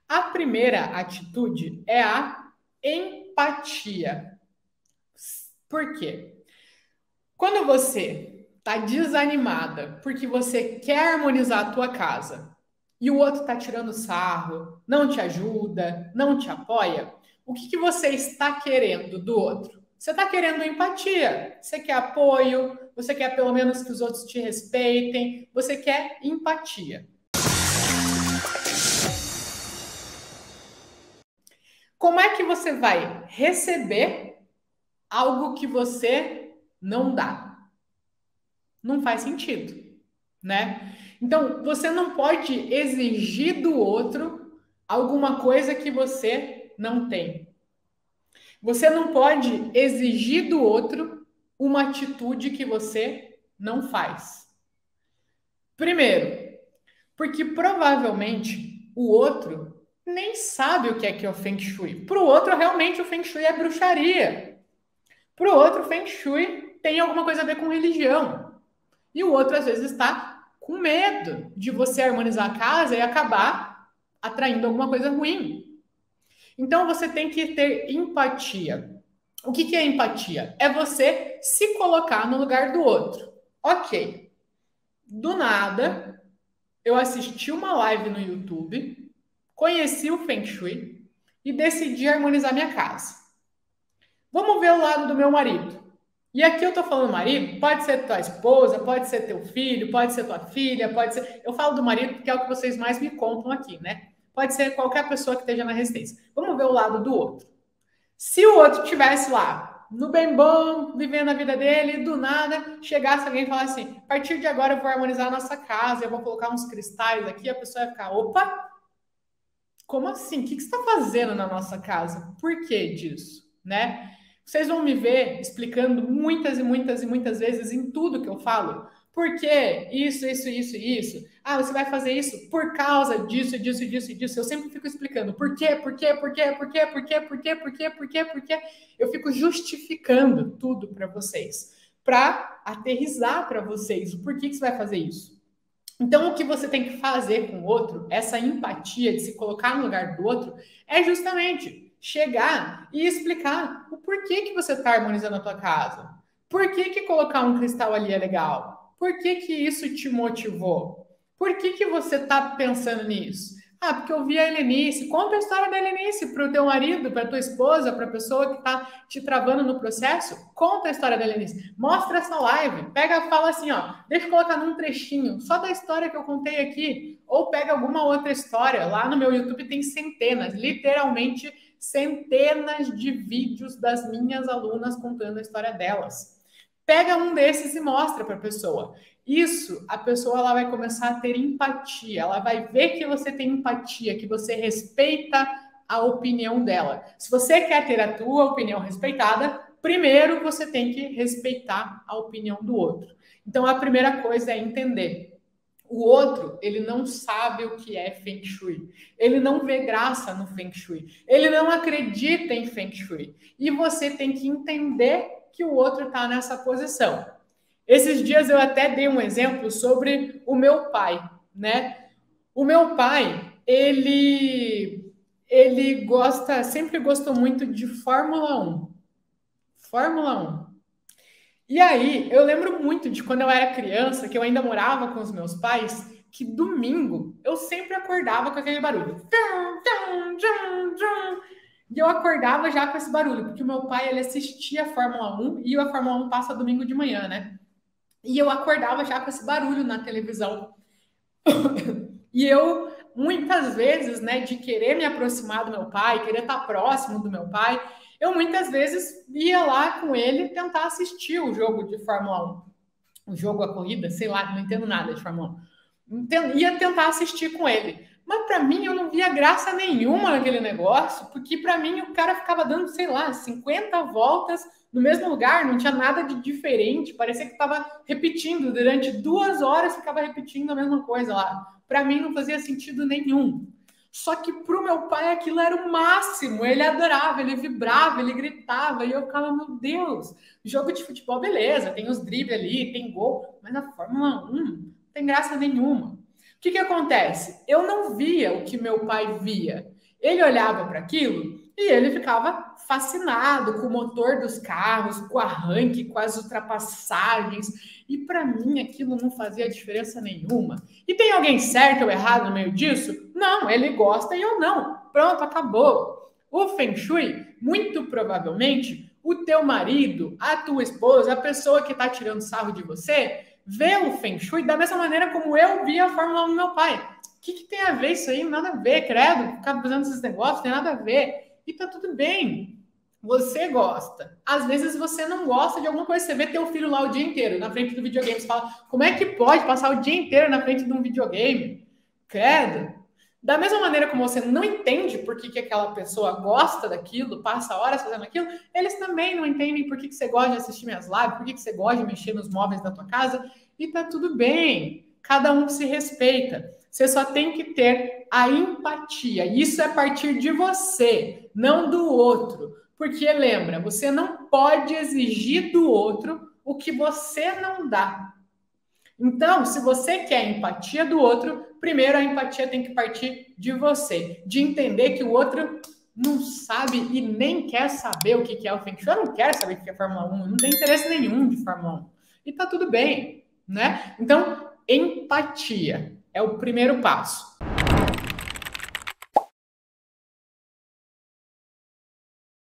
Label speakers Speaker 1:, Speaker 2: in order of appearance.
Speaker 1: A primeira atitude é a empatia. Por quê? Quando você está desanimada porque você quer harmonizar a tua casa e o outro está tirando sarro, não te ajuda, não te apoia, o que você está querendo do outro? Você está querendo empatia, você quer apoio, você quer pelo menos que os outros te respeitem, você quer empatia. Como é que você vai receber algo que você não dá? Não faz sentido, né? Então, você não pode exigir do outro alguma coisa que você não tem. Você não pode exigir do outro uma atitude que você não faz. Primeiro, porque provavelmente o outro nem sabe o que é o Feng Shui. Para o outro, realmente, o Feng Shui é bruxaria. Para o outro, o Feng Shui tem alguma coisa a ver com religião. E o outro, às vezes, está com medo de você harmonizar a casa e acabar atraindo alguma coisa ruim. Então, você tem que ter empatia. O que é empatia? É você se colocar no lugar do outro. Ok, do nada, eu assisti uma live no YouTube, conheci o Feng Shui e decidi harmonizar minha casa. Vamos ver o lado do meu marido. E aqui eu tô falando marido, pode ser tua esposa, pode ser teu filho, pode ser tua filha, pode ser. Eu falo do marido porque é o que vocês mais me contam aqui, né? Pode ser qualquer pessoa que esteja na resistência. Vamos ver o lado do outro. Se o outro estivesse lá, no bem bom, vivendo a vida dele, do nada, chegasse alguém e falasse assim: a partir de agora eu vou harmonizar a nossa casa, eu vou colocar uns cristais aqui, a pessoa ia ficar: opa, como assim? O que você está fazendo na nossa casa? Por que disso? Né? Vocês vão me ver explicando muitas e muitas e muitas vezes em tudo que eu falo. Por que isso, isso, isso e isso? Ah, você vai fazer isso por causa disso, disso, disso e disso. Eu sempre fico explicando por quê, por quê, por quê, por quê, por quê, por quê, por quê, por quê, por quê. Eu fico justificando tudo para vocês, para aterrizar para vocês o porquê que você vai fazer isso. Então, o que você tem que fazer com o outro, essa empatia de se colocar no lugar do outro, é justamente chegar e explicar o porquê que você está harmonizando a tua casa. Por que colocar um cristal ali é legal? Por que isso te motivou? Por que você está pensando nisso? Ah, porque eu vi a Helenice. Conta a história da Helenice para o teu marido, para a tua esposa, para a pessoa que está te travando no processo. Conta a história da Helenice. Mostra essa live. Pega, fala assim, ó. Deixa eu colocar num trechinho só da história que eu contei aqui. Ou pega alguma outra história. Lá no meu YouTube tem centenas, literalmente centenas de vídeos das minhas alunas contando a história delas. Pega um desses e mostra para a pessoa. Isso, a pessoa ela vai começar a ter empatia, ela vai ver que você tem empatia, que você respeita a opinião dela. Se você quer ter a tua opinião respeitada, primeiro você tem que respeitar a opinião do outro. Então, a primeira coisa é entender. O outro, ele não sabe o que é Feng Shui. Ele não vê graça no Feng Shui. Ele não acredita em Feng Shui. E você tem que entender que o outro está nessa posição. Esses dias eu até dei um exemplo sobre o meu pai, né? O meu pai, ele sempre gostou muito de Fórmula 1. Fórmula 1. E aí, eu lembro muito de quando eu era criança, que eu ainda morava com os meus pais, que domingo eu sempre acordava com aquele barulho. E eu acordava já com esse barulho, porque o meu pai ele assistia a Fórmula 1 e a Fórmula 1 passa domingo de manhã, né? E eu acordava já com esse barulho na televisão. E eu, muitas vezes, né, de querer me aproximar do meu pai, querer estar próximo do meu pai, eu muitas vezes ia lá com ele tentar assistir o jogo de Fórmula 1. O jogo, a corrida, sei lá, não entendo nada de Fórmula 1. Ia tentar assistir com ele. Mas para mim eu não via graça nenhuma naquele negócio, porque para mim o cara ficava dando, sei lá, 50 voltas no mesmo lugar, não tinha nada de diferente, parecia que estava repetindo durante 2 horas, ficava repetindo a mesma coisa lá. Para mim não fazia sentido nenhum. Só que pro meu pai aquilo era o máximo, ele adorava, ele vibrava, ele gritava, e eu ficava, meu Deus, jogo de futebol, beleza, tem os dribles ali, tem gol, mas na Fórmula 1 não tem graça nenhuma. O que acontece? Eu não via o que meu pai via. Ele olhava para aquilo e ele ficava fascinado com o motor dos carros, com o arranque, com as ultrapassagens. E para mim aquilo não fazia diferença nenhuma. E tem alguém certo ou errado no meio disso? Não, ele gosta e eu não. Pronto, acabou. O Feng Shui, muito provavelmente, o teu marido, a tua esposa, a pessoa que está tirando sarro de você, vê o Feng Shui da mesma maneira como eu via a Fórmula 1 do meu pai. O que tem a ver isso aí? Nada a ver, credo. Ficar fazendo esses negócios, tem nada a ver. E tá tudo bem. Você gosta. Às vezes você não gosta de alguma coisa. Você vê teu filho lá o dia inteiro na frente do videogame. Você fala, como é que pode passar o dia inteiro na frente de um videogame? Credo. Da mesma maneira como você não entende por que aquela pessoa gosta daquilo, passa horas fazendo aquilo, eles também não entendem por que você gosta de assistir minhas lives, por que você gosta de mexer nos móveis da tua casa, e tá tudo bem. Cada um se respeita. Você só tem que ter a empatia. Isso é a partir de você, não do outro. Porque lembra, você não pode exigir do outro o que você não dá. Então, se você quer a empatia do outro, primeiro a empatia tem que partir de você, de entender que o outro não sabe e nem quer saber o que é o Feng Shui. Eu não quero saber o que é Fórmula 1, não tem interesse nenhum de Fórmula 1. E tá tudo bem, né? Então, empatia é o primeiro passo.